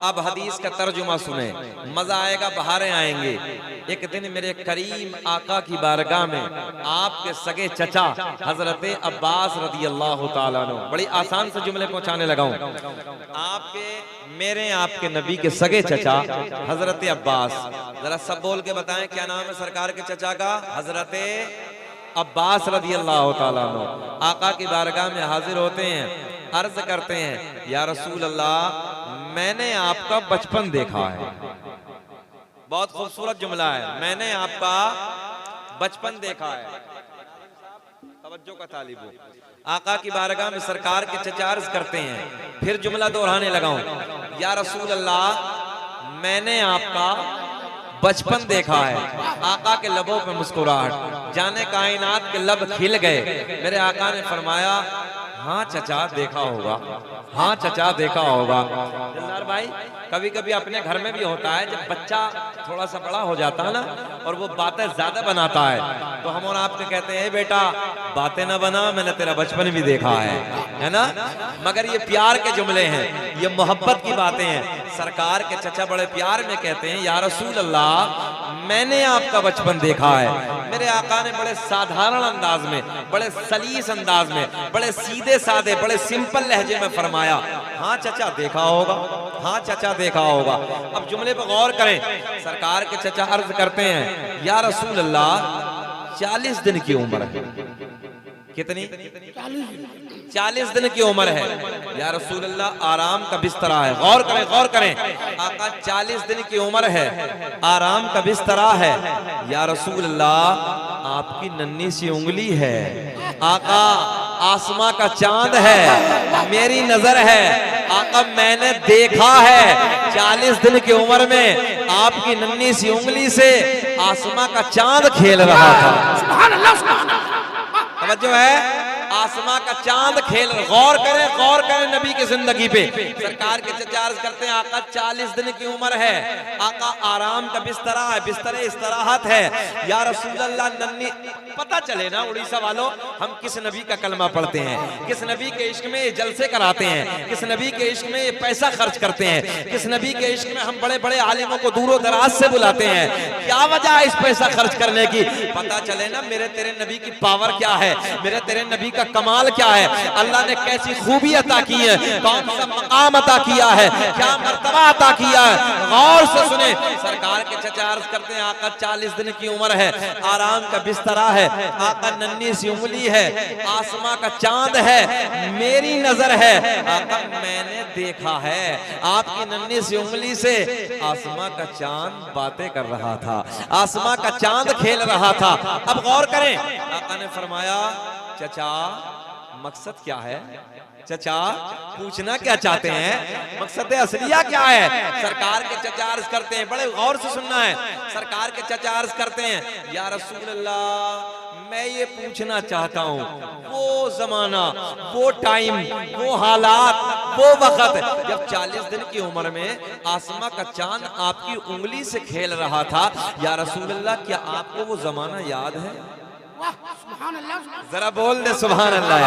अब हदीस का तर्जुमा सुने, मजा आएगा, बहारें आएंगे। एक दिन मेरे करीम आका की बारगाह में आपके सगे चचा हजरत अब्बास रदी अल्लाह तआला अन्हु, बड़ी आसान से जुमले पहुंचाने लगा हूं। आपके नबी के सगे चचा हजरत अब्बास, जरा सब बोल के बताएं क्या नाम है सरकार के चचा का? हजरत अब्बास रदी अल्लाह तआला अन्हु आका की बारगाह में हाजिर होते हैं, अर्ज करते हैं, या रसूल अल्लाह, मैंने आपका बचपन देखा है। बहुत खूबसूरत जुमला है, मैंने आपका बचपन देखा है। तवज्जो का तालिब हो। आका की बारगाह में सरकार के चचा अर्ज करते हैं, फिर जुमला दोहराने लगा हूं, या रसूल अल्लाह, मैंने आपका बचपन देखा है। आका के लबों पे मुस्कुराहट, जाने कायनात के लब खिल गए। मेरे आका ने फरमाया, हाँ चचा देखा होगा, हाँ चचा देखा होगा। दिलदार भाई, कभी कभी अपने घर में भी होता है, जब बच्चा थोड़ा सा बड़ा हो जाता है ना और वो बातें ज्यादा बनाता है, तो हम और आपके कहते हैं, बेटा बातें ना बना, मैंने तेरा बचपन भी देखा है ना। मगर ये प्यार के जुमले हैं, ये मोहब्बत की बातें हैं। सरकार के चचा बड़े प्यार में कहते हैं, या रसूल अल्लाह, मैंने आपका बचपन देखा है। मेरे आका ने बड़े साधारण अंदाज में, बड़े सलीस अंदाज में, बड़े सीधे साधे, बड़े सिंपल लहजे में फरमाया, हाँ चचा देखा होगा, हाँ चचा देखा होगा। अब जुमले पर गौर करें। सरकार के चचा अर्ज करते हैं, या रसूल अल्लाह, 40 दिन की उम्र है। कितनी? 40 दिन की उम्र है। या रसूल अल्लाह, आराम का बिस्तरा है। गौर करें, गौर करें। आका 40 दिन की उम्र है, आराम का बिस्तरा है। या रसूल अल्लाह, आपकी नन्ही सी उंगली है। आका, आसमां का चांद है, मेरी नजर है। आका, मैंने देखा है 40 दिन की उम्र में आपकी नन्ही सी उंगली से आसमां का चांद खेल रहा था। सुभान अल्लाह, सुभान अल्लाह। तवज्जो है, आसमां का चांद खेल। गौर करें नबी की जिंदगी पे। सरकार के चचा अर्ज करते हैं, आका 40 दिन की उम्र है, आका आराम का बिस्तरा है, बिस्तरे इस्तराहत है। या रसूल अल्लाह, नन्ही, पता चले ना उड़ीसा वालों, हम किस नबी का कलमा पढ़ते हैं, किस नबी के इश्क में जलसे कराते हैं, किस नबी के इश्क में पैसा खर्च करते हैं, किस नबी के इश्क में हम बड़े बड़े आलिमों को दूरों दराज से बुलाते हैं। क्या वजह है इस पैसा खर्च करने की? पता चले ना मेरे तेरे नबी की पावर क्या है, मेरे तेरे नबी का कमाल क्या है, अल्लाह ने कैसी खूबी अता की है, कौन सा मकाम अता किया है, क्या मर्तबा अता किया है। गौर से सुने। सरकार के चचा अर्ज करते हैं, आका 40 दिन की उम्र है, आराम का बिस्तरा है, आका नन्ही सी उंगली है, आसमां का चांद है, मेरी नजर है। आका, मैंने देखा है आपकी नन्ही सी उंगली से आसमां का चांद बातें कर रहा था, आसमां का चांद खेल रहा था। अब गौर करें, आका ने फरमाया, चचा मकसद क्या है? चचा पूछना क्या चाहते हैं, मकसद असलिया क्या है? सरकार के चचा अर्ज करते हैं, बड़े गौर से सुनना है। सरकार के चचा अर्ज करते हैं, या रसूल अल्लाह, मैं ये पूछना चाहता हूँ, वो जमाना, वो टाइम, वो हालात, वो वक्त जब 40 दिन की उम्र में आसमां का चांद आपकी उंगली से खेल रहा था, या रसूल अल्लाह, क्या आपको वो जमाना याद है? जरा बोल दे सुभान अल्लाह।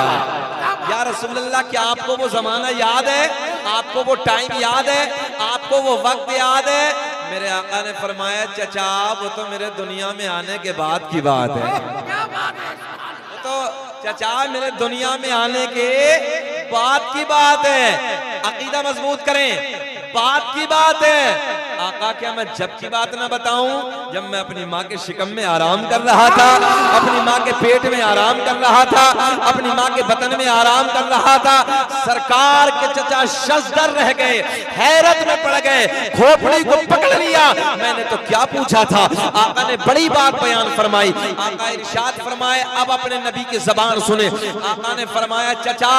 या रसूल अल्लाह, क्या आपको वो जमाना याद है, आपको वो टाइम याद है, आपको वो वक्त याद है? मेरे आका ने फरमाया, चचा वो तो मेरे दुनिया में आने के बाद की बात है। तो चचा मेरे दुनिया में आने के बाद की बात है। अकीदा मजबूत करें, बात की बात है। आका, क्या मैं जब की बात ना बताऊं, जब मैं अपनी माँ के शिकम में आराम कर रहा था, अपनी माँ के पेट में आराम कर रहा था, अपनी माँ के बतन में आराम कर रहा था। सरकार के चचा शज़दर रह गए, हैरत में पड़ गए, खोपड़ी को पकड़ लिया। मैंने तो क्या पूछा था? आका ने बड़ी बात बयान फरमाई। आका इरशाद फरमाए, अब अपने नबी की ज़बान सुने। आका ने फरमाया, चचा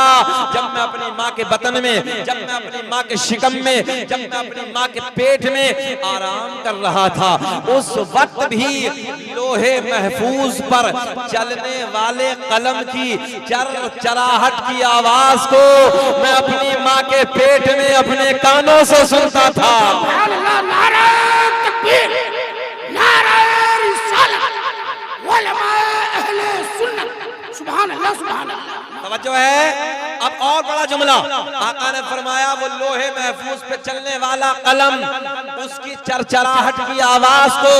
जब मैं अपनी माँ के बतन में, जब मैं अपनी माँ के शिकम में, जब मैं अपनी माँ के पेट में आराम कर रहा था, उस वक्त भी लोहे महफूज पर चलने वाले कलम की चरचराहट की आवाज को मैं अपनी माँ के पेट में अपने कानों से सुनता था। नारे तकबीर, नारे रिसालत, उलमा अहले सुन्नत, सुभान अल्लाह, सुभान अल्लाह। तवज्जो है। अब और बड़ा जुमला आका ने फरमाया, वो लोहे महफूज पे चलने वाला कलम, उसकी चरचराहट की आवाज को,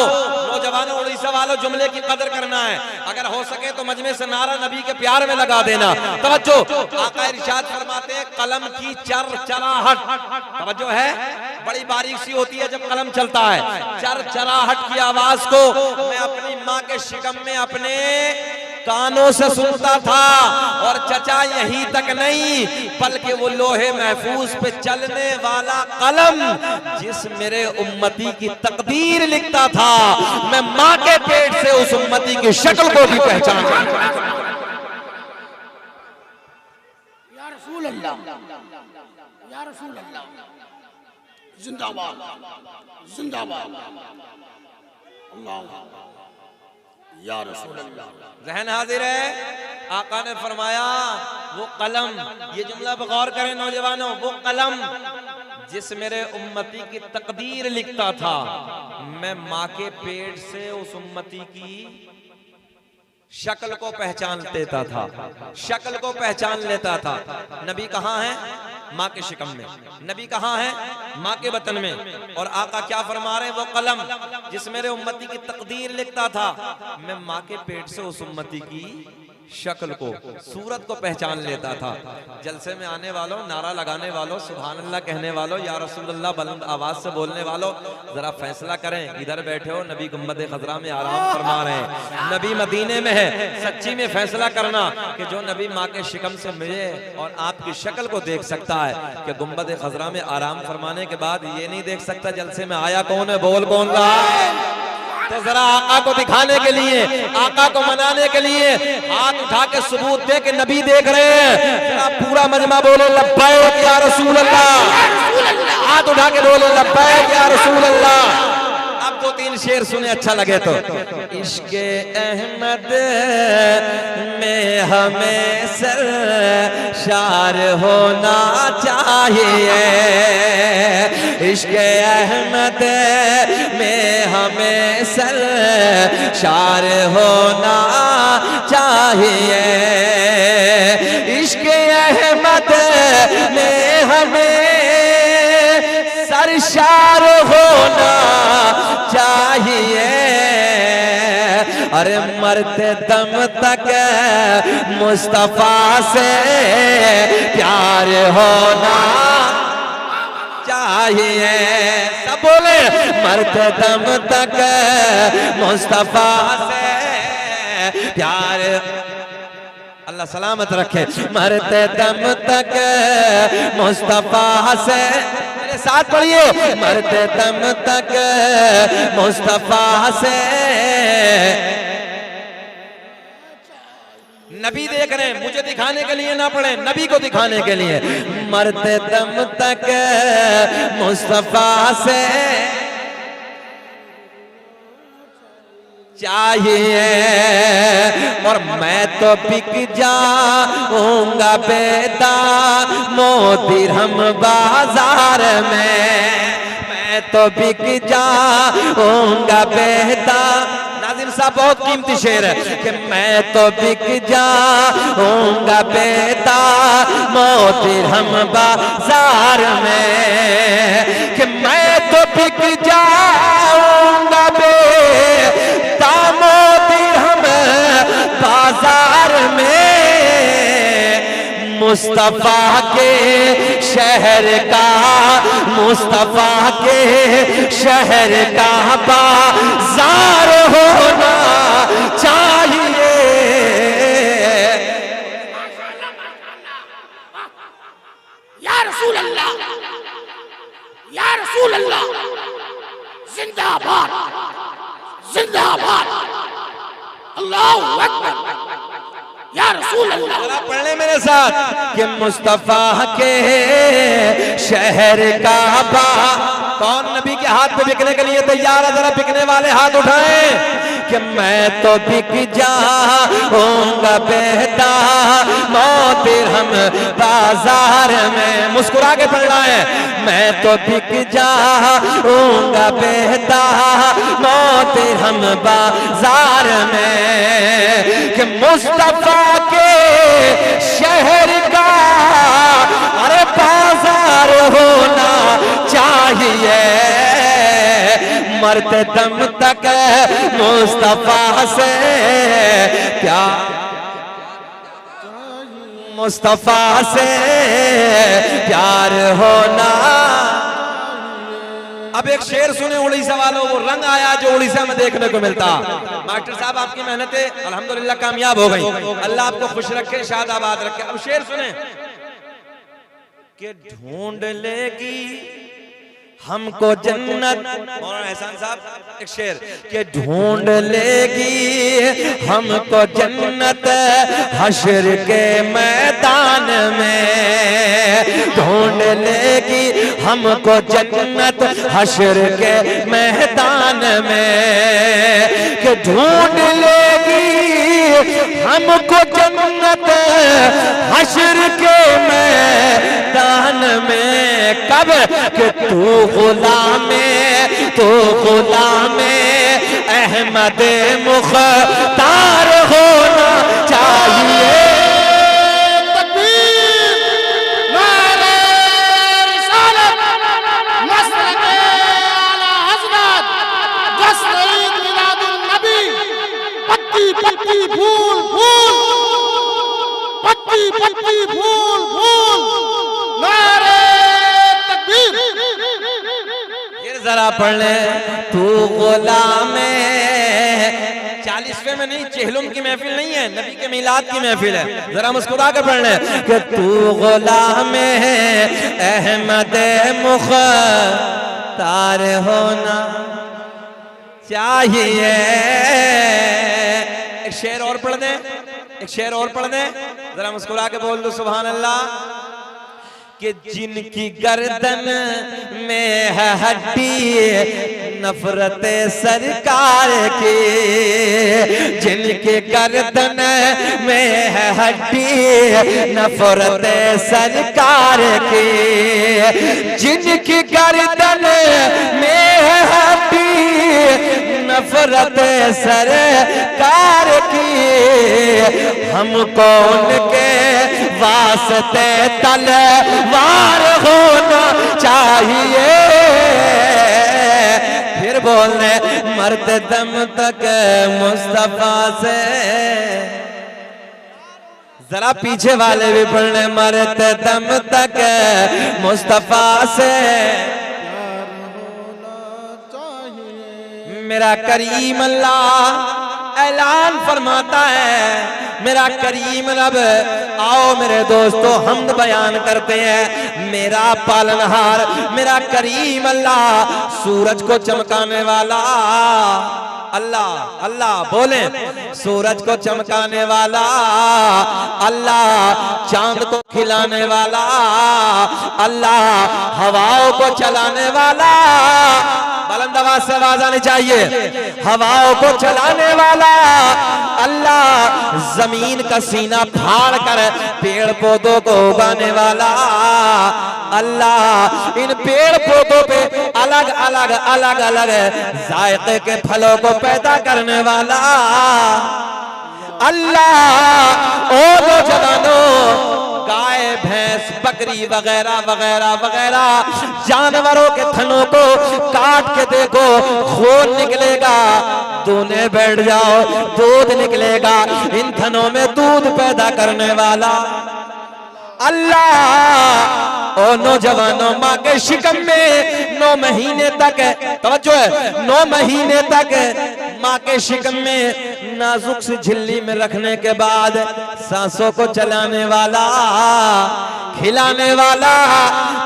नौजवानों उड़ीसा वालों जुमले की कदर करना है, अगर हो सके तो मजमे से नारा नबी के प्यार में लगा देना। तवज्जो, आका इरशाद फरमाते हैं कलम की चरचराहट, तवज्जो है, बड़ी बारीक सी होती है जब कलम चलता है। चरचराहट की आवाज को मैं अपनी माँ के शिकम में अपने कानों से सुनता था, और चचा यही तक नहीं बल्कि वो लोहे महफूज पे चलने वाला कलम जिस मेरे उम्मती की तकदीर लिखता था, मैं माँ के पेट से उस उम्मती की शक्ल को भी पहचान सकता। या रसूल अल्लाह, या रसूल अल्लाह, जिंदाबाद जिंदाबाद, अल्लाह या रसूल अल्लाह। जहन हाजिर है, आका ने फरमाया वो कलम, ये जुमला पे गौर करें नौजवानों, वो कलम जिस मेरे उम्मती की तकदीर लिखता था, मैं माँ के पेट से उस उम्मती की शक्ल को पहचान लेता था, शक्ल को पहचान लेता था। नबी कहाँ है? माँ के शिकम में। नबी कहाँ है? माँ के वतन में। और आका क्या फरमा रहे हैं? वो कलम जिस मेरे उम्मती की तकदीर लिखता था, मैं माँ के पेट से उस उम्मती की शक्ल को, सूरत को पहचान लेता था। जलसे में आने वालों, नारा लगाने वालों, सुभान अल्लाह कहने वालों, या रसूल अल्लाह बुलंद आवाज से बोलने वालों, जरा फैसला करें। इधर बैठे हो, नबी गुम्बद खजरा में आराम फरमा रहे हैं, नबी मदीने में है, सच्ची में फैसला करना कि जो नबी माँ के शिकम से मिले और आपकी शक्ल को देख सकता है, कि गुम्बद खजरा में आराम फरमाने के बाद ये नहीं देख सकता जलसे में आया कौन है, बोल कौन रहा है। तो जरा आका को दिखाने के लिए, आका को मनाने के लिए हाथ उठा के सबूत दे के नबी देख रहे हैं। जरा पूरा मजमा बोलो लब्बैक या रसूल अल्लाह, हाथ उठा के बोलो लब्बैक या रसूल अल्लाह। अब दो तीन शेर सुने, अच्छा लगे तो। इश्के अहमद में हमें सरशार होना चाहिए, इश्के अहमद में हमें सरशार होना चाहिए, इश्के अहमद में हमें सरशार होना चाहिए। अरे मरते दम तक मुस्तफा से प्यार होना चाहिए। सब बोले, मरते दम तक मुस्तफा से प्यार, अल्लाह सलामत रखे, मरते दम तक मुस्तफा से, मेरे साथ पढ़िए, मरते दम तक मुस्तफा से। नबी देख रहे हैं, मुझे दिखाने के लिए ना पढ़े, नबी को दिखाने के लिए, मरते दम तक मुस्तफा से चाहिए। और मैं तो बिक जाऊंगा बेदामो दिरहम बाजार में, मैं तो बिक जाऊंगा बेदाम। नाज़िम साहब बहुत कीमती शेर है कि मैं तो बिक जाऊंगा बेदामो दिरहम बाजार में, कि मैं तो बिक जाऊंगा बेदामो दिरहम बाजार में, मुस्तफा के शहर का, मुस्तफा के शहर का बाजार होना चाहिए। या रसूल अल्लाह, या रसूल अल्लाह, जिंदाबाद जिंदाबाद, अल्लाहू अकबर, या रसूल अल्लाह। पढ़ने मेरे साथ कि मुस्तफा के शहर का बा, कौन नबी के हाथ पे बिकने के लिए तैयार है? जरा बिकने वाले हाथ उठाएं। कि मैं तो बिक जाऊंगा बेदामो दिरहम बाजार में, मुस्कुरा के पढ़ना है, मैं तो बिक जाऊंगा बेदामो दिरहम बाजार में, कि मुस्तफा के शहर का चाहिए, मरते दम तक मुस्तफा से प्यार, मुस्तफा से प्यार होना। अब एक शेर सुने उड़ीसा वालों, वो रंग आया जो उड़ीसा में देखने को मिलता। मास्टर साहब आपकी मेहनतें अल्हम्दुलिल्लाह कामयाब हो गई, अल्लाह आपको खुश रखे, शाद आबाद रखे। अब शेर सुने कि ढूंढ लेगी हमको जन्नत, मौलाना एहसान साहब एक शेर कि ढूंढ लेगी हमको जन्नत हश्र के मैदान में, ढूंढ लेगी हमको जन्नत हश्र के मैदान में, कि ढूंढ लेगी हमको जन्नत हश्र के मैदान में। कब कि तू गुलाम अहमद मुख्तार होना चाहिए। तकबीर, नारे रिसालत, मसरत आला हज़रत, जश्न ईद मिलादुन नबी, पत्ती पत्ती फूल फूल, पत्ती पत्ती फूल फूल, नारे तकबीर। जरा पढ़ ले, तू गुलाम 40वें में नहीं, चेहलुम की महफिल नहीं है, नबी के मिलाद की महफिल है। जरा मुस्कुरा कर पढ़ ले कि तू गुलाम अहमद मुख्तार होना चाहिए। एक शेर और पढ़ दे, एक शेर और पढ़ दे, जरा मुस्कुरा के बोल दो सुभान अल्लाह। कि जिनकी गर्दन में है हड्डी नफरत सरकार की, जिनकी गर्दन में है हड्डी नफरत सरकार की, जिनकी गर्दन में है हड्डी नफरत सरकार की, हमको उनके वास्ते तलवार होना चाहिए। फिर बोलने मरते दम तक मुस्तफा से, जरा पीछे वाले भी पढ़ने मरते दम तक मुस्तफा से मेरा करीम अल्लाह ऐलान फरमाता है, मेरा करीम रब। आओ मेरे दोस्तों हमद बयान करते हैं, मेरा पालनहार मेरा करीम अल्लाह, सूरज को चमकाने वाला अल्लाह, अल्लाह बोले सूरज को चमकाने वाला अल्लाह, चांद को खिलाने वाला अल्लाह, हवाओं को चलाने वाला, बुलंद आवाज से आवाज आनी चाहिए, हवाओं को चलाने वाला अल्लाह, जमीन का सीना फाड़ कर पेड़ पौधों को उगाने वाला अल्लाह, इन पेड़ पौधों पे अलग अलग अलग अलग जायके के फलों को पैदा करने वाला अल्लाह। ओ नौजवानों, गाय भैंस बकरी वगैरह वगैरह वगैरह जानवरों के थनों को काट के देखो, खून निकलेगा, दूने बैठ जाओ दूध निकलेगा, इन थनों में दूध पैदा करने वाला अल्लाह। ओ नौजवानों, माँ के शिकम में 9 महीने तक, तवज्जो है, 9 महीने तक माँ के शिकम में नाजुक सी झिल्ली में रखने के बाद सांसों को चलाने वाला, खिलाने वाला,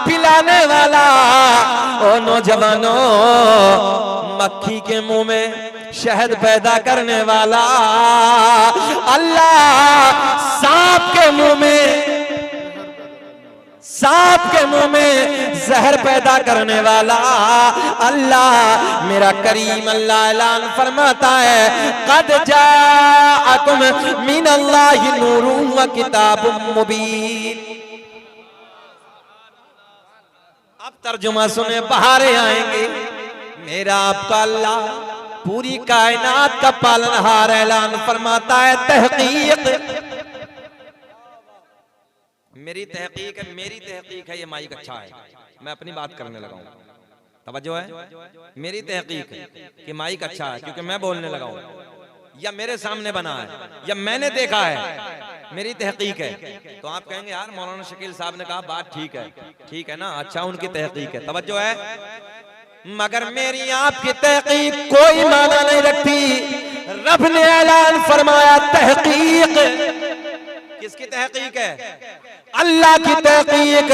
पिलाने वाला। ओ नौजवानों, मक्खी के मुंह में शहद पैदा करने वाला अल्लाह, सांप के मुंह में जहर पैदा करने वाला अल्लाह। मेरा करीम अल्लाह ऐलान फरमाता है, कद जाअकुम मिनल्लाहि नूरुन व किताबुम मुबीन। अब तर्जुमा सुने, बहारें आएंगे। मेरा आपका अल्लाह पूरी कायनात का पालनहार ऐलान फरमाता है, तहकीक मेरी तहकीक है, मेरी तहकीक है, ये माइक अच्छा है, मैं अपनी बात करने लगा हूं। तवज्जो है, मेरी तहकीक है कि माइक अच्छा है क्योंकि मैं बोलने लगा हूं, या मेरे सामने बना है, या मैंने देखा है, मेरी तहकीक है। तो आप कहेंगे यार मौलाना शकील साहब ने कहा बात ठीक है, ठीक है ना, अच्छा उनकी तहकीक है, तवज्जो है, मगर मेरी आपकी तहकीक कोई माना नहीं रखती। रब ने ऐलान फरमाया तहकीक, किसकी तहकीक है? अल्लाह की तहकीक।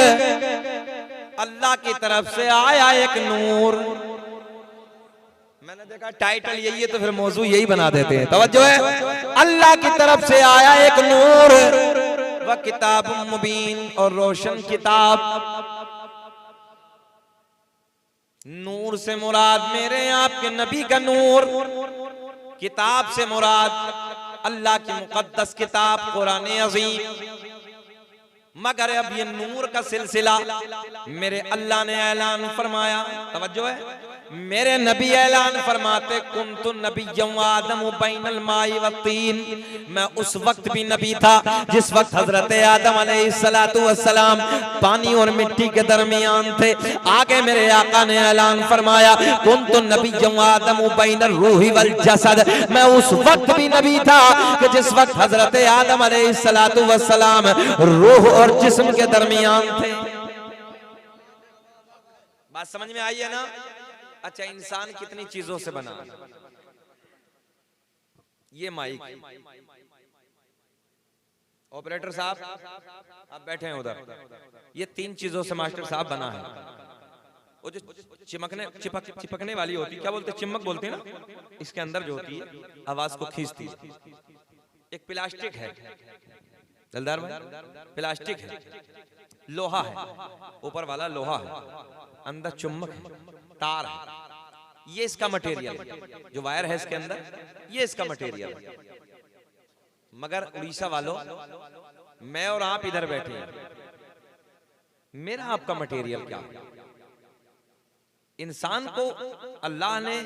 अल्लाह की तरफ से आया एक नूर। मैंने देखा टाइटल यही है तो फिर मौजू यही बना देते हैं, तवज्जो है, अल्लाह की तरफ से आया एक नूर, वह किताब मुबीन और रोशन किताब। नूर से मुराद मेरे आपके नबी का नूर, किताब से मुराद अल्लाह की मुकद्दस किताब कुरान अज़ीम। मगर अब ये नूर का सिलसिला मेरे अल्लाह ने ऐलान फरमाया, तवज्जो है, मेरे नबी ऐलान फरमाते कुन्तु नबिय्यम आदम बैनल माई वत्तीन। मैं उस वक्त भी नबी था जिस वक्त हजरत आदम अलैहिस्सलातु वस्सलाम पानी और मिट्टी के दरमियान थे। आगे मेरे आका ने ऐलान फरमाया कुन्तु नबिय्यम आदम बैनर रूही वल जसद। मैं उस वक्त भी नबी था कि जिस वक्त हजरत आदम अलैहिस्सलातु वस्सलाम रूह और जिस्म के दरमियान थे। बात समझ में आई है ना? अच्छा, इंसान कितनी चीजों से बना? ये माइक, ऑपरेटर साहब आप बैठे हैं उधर, ये 3 चीजों से मास्टर साहब बना है। वो जो चिपकने वाली होती, क्या बोलते, चिमक बोलते हैं ना, इसके अंदर जो होती है आवाज को खींचती है। एक प्लास्टिक है, जलदार भाई, प्लास्टिक है, लोहा है, ऊपर वाला लोहा है, अंदर चुम्बक है, तार है, ये इसका मटेरियल है। जो वायर है इसके अंदर, ये इसका मटेरियल है। मगर उड़ीसा वालों, मैं और आप इधर बैठे हैं, मेरा आपका मटेरियल क्या है? इंसान को अल्लाह ने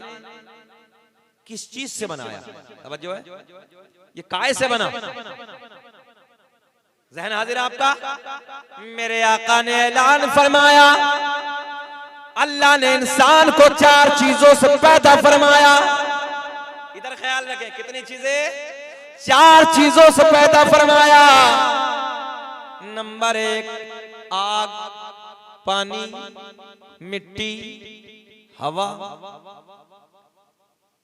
किस चीज से बनाया? तवज्जो है, ये काय से बना? ज़हन हाजिर आपका? मेरे आका ने ऐलान फरमाया अल्लाह ने इंसान को 4 चीजों से पैदा फरमाया। इधर ख्याल रखें, कितनी चीजें? 4 चीजों से पैदा फरमाया। नंबर 1 आग, पानी, मिट्टी, हवा।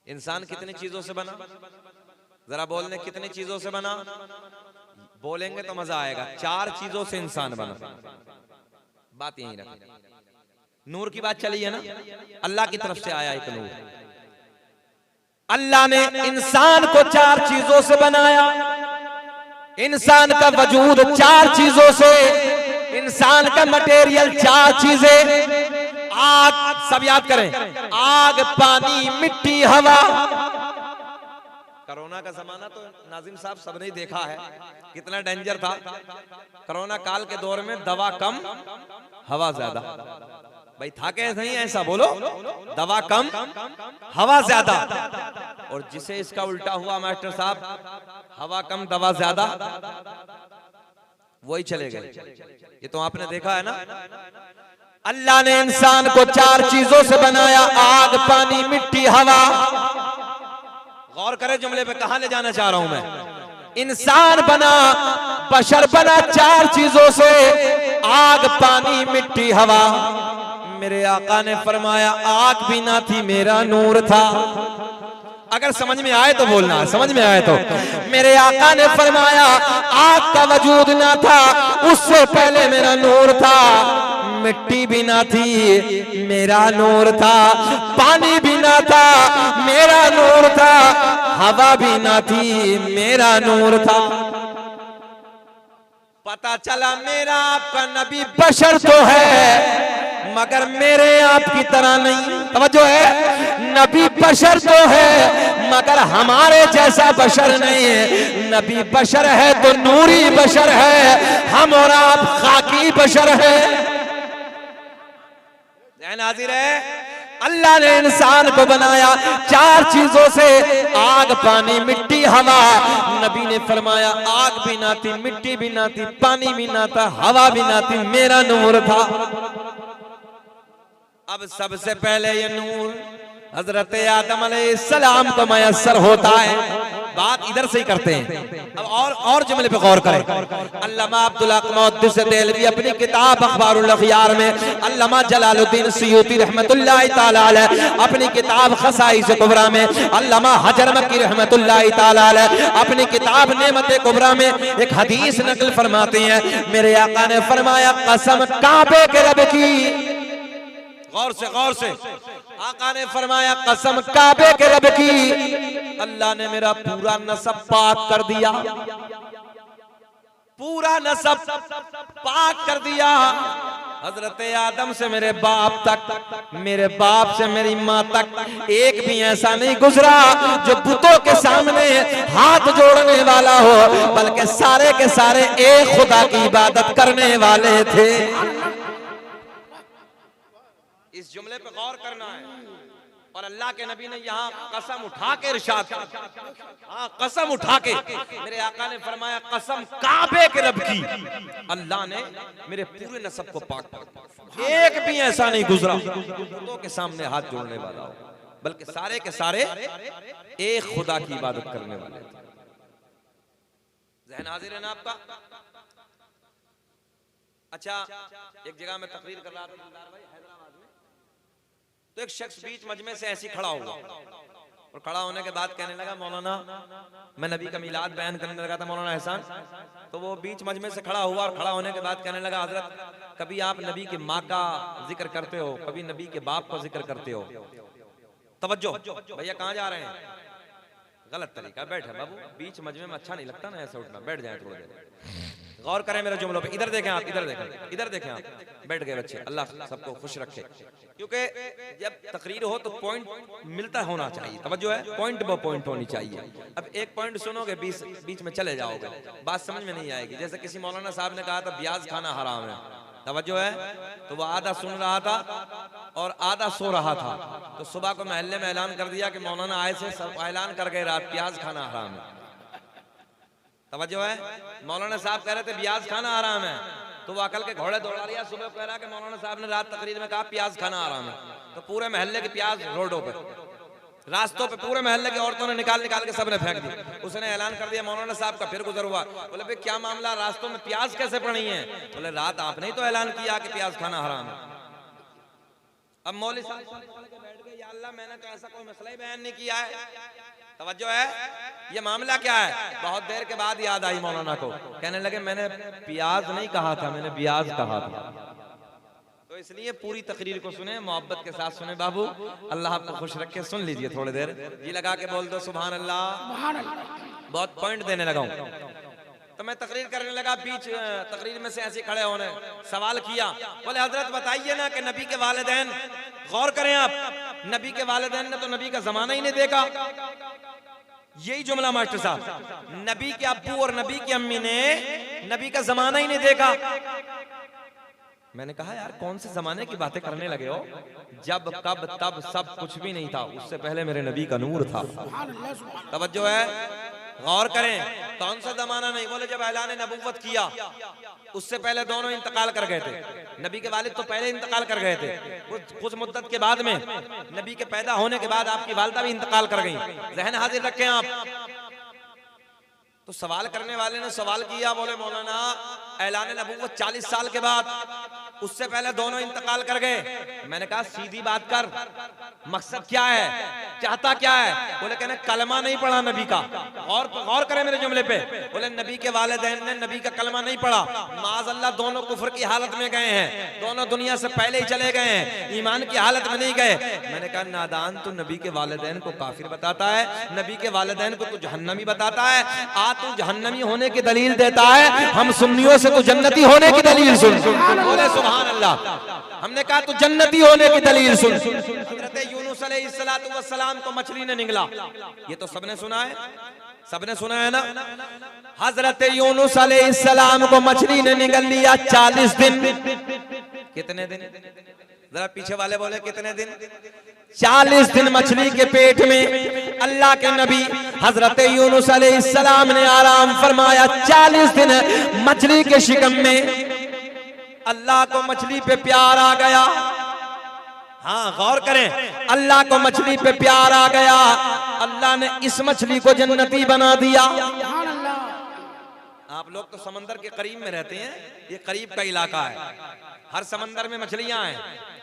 इंसान कितनी चीजों से बना? जरा बोलने, कितनी चीजों से बना? बोलेंगे तो मजा आएगा। 4 चीजों से इंसान बना। बात यही रखें। नूर की बात चली है ना, अल्लाह की तरफ से आया एक नूर। अल्लाह ने इंसान को 4 चीजों से बनाया। इंसान का वजूद 4 चीजों से, इंसान का मटेरियल 4 चीजें। आग, सब याद करें, आग, पानी, मिट्टी, हवा। कोरोना का जमाना तो नाजिम साहब सबने देखा है कितना डेंजर था। कोरोना काल के दौर में दवा कम हवा ज्यादा। भाई था कैसे? नहीं ऐसा बोलो, दवा कम हवा ज्यादा। और जिसे इसका उल्टा हुआ मास्टर साहब, हवा कम दवा ज्यादा, वही चले गए। ये तो आपने देखा है ना। अल्लाह ने इंसान को 4 चीजों से बनाया, आग, पानी, मिट्टी, हवा। गौर करें जुमले पे, कहां ले जाना चाह रहा हूं मैं। इंसान बना, बशर बना 4 चीजों से, आग, पानी, मिट्टी, हवा। मेरे आका ने फरमाया आग भी ना थी, मेरा नूर था। अगर समझ में आए तो बोलना, समझ में आए तो। मेरे आका ने फरमाया आग का वजूद ना था, उससे पहले मेरा नूर था। मिट्टी भी ना थी, मेरा नूर था। पानी भी ना था, मेरा नूर था। हवा भी ना थी, मेरा नूर था। पता चला मेरा आपका नबी बशर तो है, मगर मेरे आपकी तरह नहीं। तवज्जो है, नबी बशर तो है मगर हमारे जैसा बशर नहीं है। नबी बशर है तो नूरी बशर है, हम और आप खाकी बशर है। नाज़िर है, अल्लाह ने इंसान को बनाया 4 चीजों से, आग, पानी, मिट्टी, हवा। नबी ने फरमाया आग भी ना थी, मिट्टी भी ना थी, पानी भी ना था, हवा भी ना थी, मेरा नूर था। अब सबसे पहले ये नूर हजरत आदम अलैहिस्सलाम को मयस्सर होता है। बात इधर से ही करते हैं। अब और जुमले पे गौर करें। अल्लामा अब्दुल हक मुहद्दिस देलवी अपनी किताब अखबारुल अखयार में, अल्लामा जलालुद्दीन सुयूती रहमतुल्लाहि ताला अलैह अपनी किताब खसाइस कुबरा में, अल्लामा हजर मक्की रहमतुल्लाहि ताला अलैह अपनी किताब नेमत कुबरा में एक हदीस नकल फरमाते हैं। मेरे आका ने फरमाया, कसम काबे के रब की, गौर से आका ने फरमाया, कसम काबे के रब की, अल्लाह ने मेरा पूरा नसब पाक कर दिया, पूरा नसब पाक कर दिया। हजरत आदम से मेरे बाप तक, मेरे बाप से मेरी माँ तक एक भी ऐसा नहीं गुजरा जो बुतों के सामने हाथ जोड़ने वाला हो, बल्कि सारे के सारे एक खुदा की इबादत करने वाले थे। इस जुमले पे गौर करना है। और अल्लाह के नबी ने यहाँ कसम उठा के इरशाद किया, हाँ कसम उठा के मेरे आका ने फरमाया, कसम काबे के रब की, अल्लाह ने मेरे पूरे नसब को पाक कर, एक भी ऐसा नहीं गुजरा बुतों के सामने हाथ जोड़ने वाला हो, बल्कि सारे के सारे एक खुदा की इबादत करने वाले थे। ज़हन हाजिर है ना आपका? अच्छा, एक जगह में तकरीर कर रहा था हैदराबाद में, तो एक शख्स बीच मजमे से ऐसी खड़ा हुआ और खड़ा होने के बाद कहने लगा, मौलाना मैं नबी का मिलाद बयान करने लगा था मौलाना एहसान, तो वो बीच मजमे से खड़ा हुआ और खड़ा होने के बाद कहने लगा, हजरत कभी आप नबी की माँ का जिक्र करते हो, कभी नबी के बाप का जिक्र करते हो, तवज्जो भैया कहाँ जा रहे हैं, गलत तरीका, बैठे बाबू, बीच मजमे में अच्छा नहीं लगता ना ऐसे उठना, बैठ जाए थोड़ी देर, गौर करें मेरे जुमलों पे, इधर देखें आप, इधर देखें, इधर देखें आप, बैठ गए बच्चे, अल्लाह सबको खुश रखे। क्योंकि जब तकरीर हो तो पॉइंट मिलता होना चाहिए, तवज्जो है, पॉइंट ब पॉइंट होनी चाहिए। अब एक पॉइंट सुनोगे बीच में चले जाओगे, बात समझ में नहीं आएगी। जैसे किसी मौलाना साहब ने कहा था प्याज खाना हराम है, तवज्जो है, तो वो आधा सुन रहा था और आधा सो रहा था, तो सुबह को महल्ले में ऐलान कर दिया कि मौलाना आए से सब ऐलान कर गए रात प्याज खाना हराम है। तवज्जो है, मौलाना साहब कह रहे थे प्याज खाना हराम है, तो वो अकल के घोड़े दौड़ा लिया, सुबह कह रहा कि मौलाना साहब ने रात तकरीर में कहा प्याज खाना हराम है, तो पूरे महल्ले के प्याज रोडों पे, रास्तों पे पूरे महल्ले की औरतों ने निकाल के सबने फेंक दी। उसने ऐलान कर दिया, मौलाना साहब का फिर गुजर हुआ, बोले भाई क्या मामला, रास्तों में प्याज कैसे पड़ी है? बोले रात आपने ही तो ऐलान किया कि प्याज खाना हराम है। अब मौलवी साहब बैठ गए, या अल्लाह मैंने तो ऐसा कोई मसला ही बयान नहीं किया है, तवज्जो है, ये मामला क्या है? बहुत देर के बाद याद आई मौलाना को, कहने लगे मैंने प्याज नहीं कहा था, मैंने ब्याज कहा था। तो इसलिए पूरी तकरीर को सुने, मोहब्बत के साथ सुने बाबू, अल्लाह आपको खुश रखे। सुन लीजिए थोड़ी देर, जी लगा के बोल दो सुभान अल्लाह। बहुत पॉइंट देने लगा हूं, तो मैं तकरीर करने लगा, बीच तकरीर में से ऐसे खड़े होने सवाल किया, बोले हजरत बताइए ना कि नबी के वालिदैन, गौर करें आप, नबी के वालिदैन ने तो नबी का जमाना ही नहीं देखा। यही जुमला मास्टर साहब, नबी के अब्बू और नबी की अम्मी ने नबी का जमाना ही नहीं देखा। मैंने कहा यार कौन से जमाने की बातें करने लगे हो, जब कब तब सब कुछ भी नहीं था, उससे पहले मेरे नबी का नूर था। तवज्जो है, गौर करें, कौन सा जमाना नहीं, बोले जब ऐलान नबुव्वत किया उससे पहले दोनों इंतकाल कर गए थे। नबी के वालिद तो पहले इंतकाल कर गए थे, कुछ मुद्दत के बाद में नबी के पैदा होने के बाद आपकी वालिदा भी इंतकाल कर गई। ज़हन हाजिर रखें आप। तो सवाल करने वाले ने सवाल किया, बोले मौलाना ऐलान नबुव्वत 40 साल के बाद, उससे पहले दोनों इंतकाल कर गए। मैंने कहा सीधी बात कर, मकसद क्या है, चाहता क्या है? बोले कहने कलमा नहीं पढ़ा नबी का। और गौर करें मेरे जुमले पे, बोले नबी के वालिदैन ने नबी का कलमा नहीं पढ़ा, माज़अल्लाह दोनों कुफ्र की हालत में गए हैं, दोनों दुनिया से पहले ही चले गए हैं, ईमान की हालत में नहीं गए। मैंने कहा नादान, तू नबी के वालिदैन को काफिर बताता है, नबी के वालिदैन को तू जहन्नमी बताता है। तू जहन्नमी होने की दलील देता है, हम सुन्नियों से तू जन्नती होने की दलील सुन। बोले सुभान अल्लाह। हमने कहा तू जन्नती होने की दलील सुन। हज़रत यूनुस अलैहिस्सलातु वस्सलाम को मछली ने निगला, ये तो सबने सुना है, सबने सुना है ना। हज़रत यूनुस अलैहिस्सलाम को मछली ने निगल लिया 40 दिन। कितने दिन? जरा पीछे वाले बोले कितने दिन? 40 दिन मछली के पेट में अल्लाह के नबी हजरत यूनुस अलैहिस्सलाम ने आराम फरमाया। 40 दिन मछली के शिकम में अल्लाह को मछली पे प्यार आ गया। हाँ गौर करें, अल्लाह को मछली पे प्यार आ गया, अल्लाह ने इस मछली को जन्नती बना दिया। आप लोग तो समंदर के करीब में रहते हैं, ये करीब का इलाका है, हर समंदर में मछलियां हैं,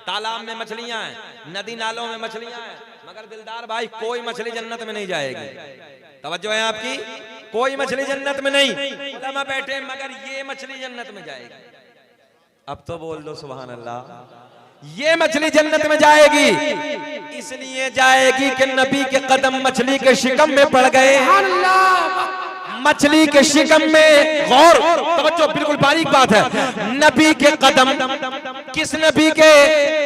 तालाब में मछलियां हैं, नदी नालों में मछलियां हैं, मगर दिलदार भाई कोई मछली जन्नत में नहीं जाएगी। तवज्जो है आपकी, कोई मछली जन्नत में नहीं, उलमा बैठे मगर ये मछली जन्नत में जाएगी। अब तो बोल दो सुभान अल्लाह। ये मछली जन्नत में जाएगी, इसलिए जाएगी कि नबी के कदम मछली के शिकम में पड़ गए। मछली के शिकम में गौर, तवज्जो, बिल्कुल बारीक बात है। नबी के कदम, किस नबी के?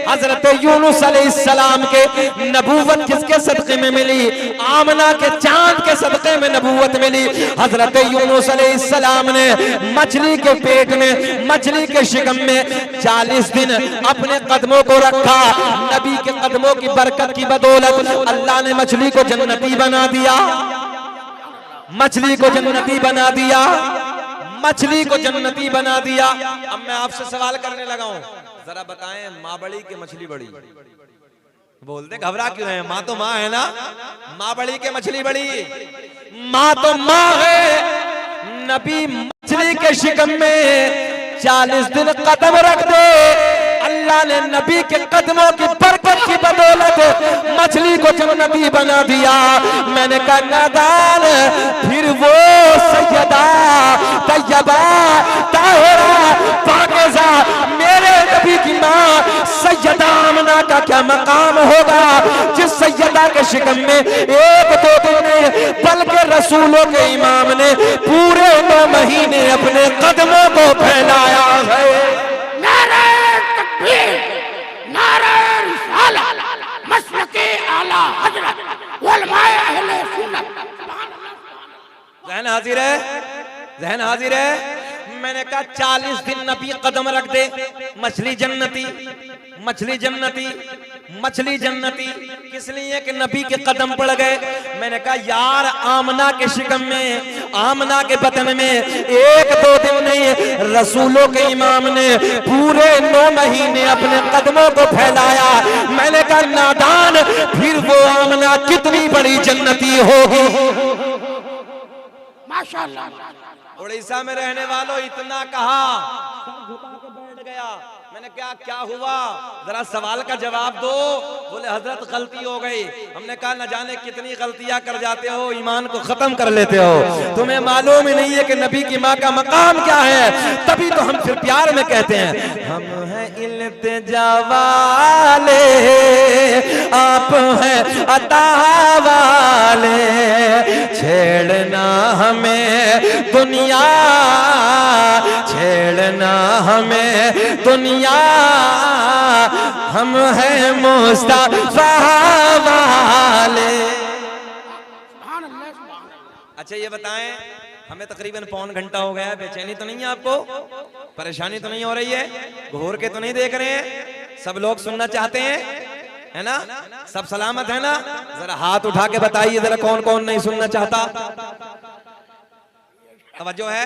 हजरत यूनुस अलैहिस्सलाम के। नबूवत किसके सदक़े में मिली? आमना के चांद के सदक़े में नबूवत मिली। हजरत यूनुस अलैहिस्सलाम ने मछली के पेट में, मछली के शिकम में 40 दिन अपने कदमों को रखा। नबी के कदमों की बरकत की बदौलत अल्लाह ने मछली को जन्नती बना दिया, मछली को जन्नती बना दिया, मछली को जन्नती बना दिया। अब मैं आपसे सवाल करने लगा हूं, जरा बताएं, माँ बड़ी के मछली बड़ी? बोलते घबरा क्यों है? माँ तो माँ है ना, माँ बड़ी के मछली बड़ी? माँ तो माँ है। नबी मछली के शिकम में 40 दिन कदम रख दे, अल्लाह ने नबी के कदमों की बरकत की बदौलत मछली को जन्नती बना दिया। मैंने कहा नादान, फिर वो सैयदा तैयबा ताहिरा पाकीज़ा मेरे नबी की माँ सैयदा आमना का क्या मकाम होगा, जिस सैयदा के शिकम में 1-2 दिन में बल्कि रसूलों के इमाम ने पूरे 9 महीने अपने कदमों को फैलाया है। नारे रिसालत, मसलके आला हजरत, उलमाए अहले सुन्नत। ज़हन हाजिर है, ज़हन हाजिर है। मैंने कहा 40 दिन नबी कदम रख दे, मछली जन्नती, मछली जन्नती, मछली जन्नती। किस लिए? कि नबी के कदम पड़ गए। मैंने कहा यार, आमना के शिकम में, आमना के बतन में 1-2 दिन नहीं, रसूलों के इमाम ने पूरे 9 महीने अपने कदमों को फैलाया। मैंने कहा नादान, फिर वो आमना कितनी बड़ी जन्नती होगी। माशाअल्लाह। उड़ीसा में रहने वालों इतना कहा, झुका के बैठ गया। मैंने क्या हुआ, जरा सवाल का जवाब दो। बोले हजरत गलती हो गई। हमने कहा न जाने कितनी गलतियां कर जाते हो, ईमान को खत्म कर लेते हो, तुम्हें मालूम ही नहीं है कि नबी की माँ का मकाम क्या है। तभी तो हम फिर प्यार में कहते हैं, हम हैं इल्तिजा वाले, आप हैं अता वाले, छेड़ना हमें दुनिया, छेड़ना हमें दुनिया, हम हैं मुस्तफा वाले। अच्छा ये बताएं, हमें तकरीबन 1.25 घंटा हो गया है, बेचैनी तो नहीं है आपको? परेशानी तो नहीं हो रही है? घूर के तो नहीं देख रहे हैं? सब लोग सुनना चाहते हैं, है ना? सब सलामत है ना? जरा हाथ उठा के बताइए जरा, कौन कौन नहीं सुनना चाहता? तवज्जो है।